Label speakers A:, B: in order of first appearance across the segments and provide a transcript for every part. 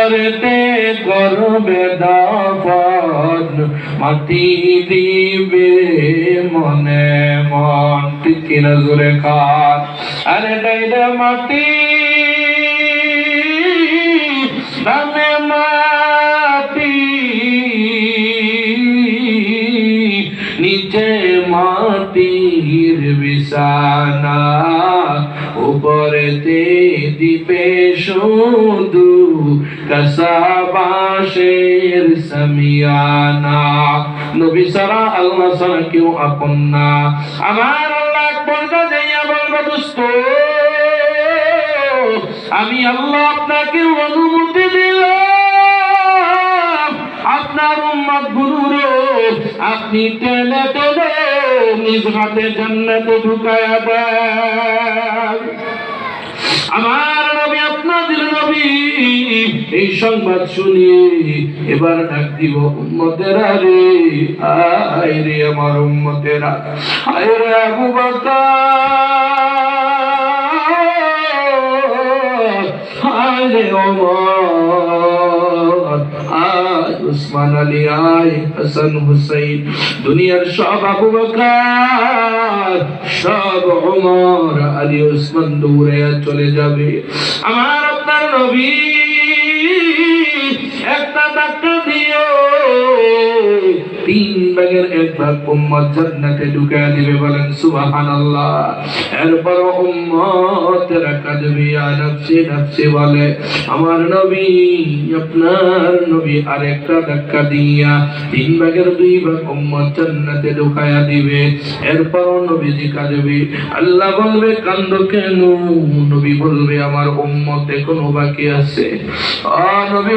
A: কবরেতে করবে দাফন, মাটি দিবে মনে মন। ঠিক কিনা জোরে খান। আরে ডাইরে মাটি দামে মাটি, নিচে মাটির বিছানা, উপরেতে দিবে শুধু কাসাবাসের সামিয়ানা। নবী সারা আল্লাহ সারা কেউ আপন না। আমার আল্লাহ বলতে যাইয়া বলবে দোস্ত, আমি আল্লাহ আপনাকে অনুমতি দিলাম, আপনার উম্মত গুরুরে আপনি টেনে টেনে নিজ হাতে জান্নাতে ঢুকায়া দেন। আমার নবী আপনাদের নবী এই সংবাদ শুনিয়ে এবার ডাক দিব উম্মতেরা রে, আয় রে আমার উম্মতেরা, আয় রে আবু বকর, আয় রে ওমর, আয় উসমান আলী, আয় হাসান হুসাইন, দুনিয়ার সব আবু বকর, সব ওমর আলী উসমান দৌড়ে চলে যাবে। আমার আপনার নবী একটা ধাক্কা দিও, 3 ভাগের 1 ভাগ উম্মত জান্নাতে ঢুকায় দিবে। বলেন সুবহানাল্লাহ। এরপর উম্মতেরা কাঁদবে, ইয়া নফসি নফসি বলে। আমার নবী আপনার নবী আরেকটা ধাক্কা দিয়া 3 ভাগের 2 ভাগ উম্মত জান্নাতে ঢুকায়া দিবে। এরপর নবীজি কাঁদবে, আল্লাহ বলবে কান্দো কেন? নবী বলবে আমার উম্মত এখনো বাকি আছে। নবী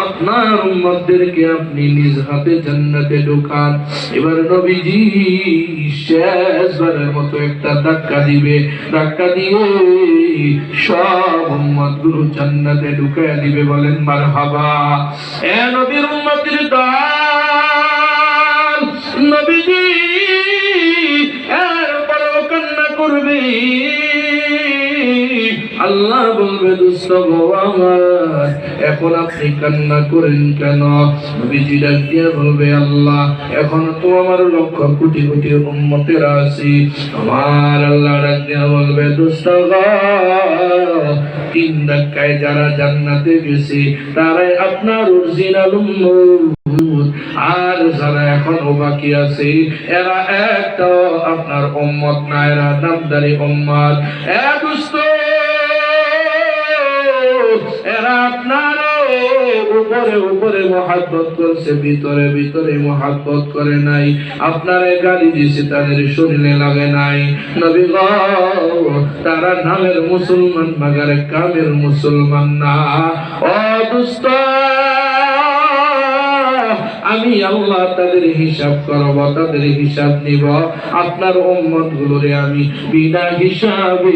A: আপনার উম্মতদেরকে আপনি নিজ হাতে জান্নাতে ঢোকান। এবার নবীজি শেষবারের মতো একটা ধাক্কা দিবে, ধাক্কা দিয়ে সব উম্মতগুলো জান্নাতে ঢুকায়া দিবে। বলেন মারহাবা। এ নবীর উম্মতের দল, নবীজি এরপরও কান্না করবে। আল্লাহ বলবে দোস্ত গো আমার, এখন আপনি কান্না করেন কেন? নবীজি ডাক দিয়ে বলবে আল্লাহ এখন তো আমার লক্ষ কোটি কোটি উম্মতের আছে। আমার আল্লাহ ডাক দিয়ে বলবে দোস্ত গো, 3 ধাক্কায় যারা জান্নাতে গেছে তারাই আপনার অরিজিনাল উম্মত, আর যারা এখনো বাকি আছে এরা একটা আপনার উম্মত না, এরা নামদারি উম্মত। এ দোস্ত, এরা আপনার উপরে উপরে মহব্বত করছে, ভিতরে ভিতরে মহব্বত করে নাই। আপনারে গালি দিয়েছে, তাদের শরীরে লাগে নাই। নবী গো, তারা নামের মুসলমান মাগারে কামের মুসলমান না। ও দোস্ত, আমি আল্লাহ তাদের হিসাব করব, তাদের হিসাব নিব। আপনার উম্মত গুলোরে আমি বিনা হিসাবে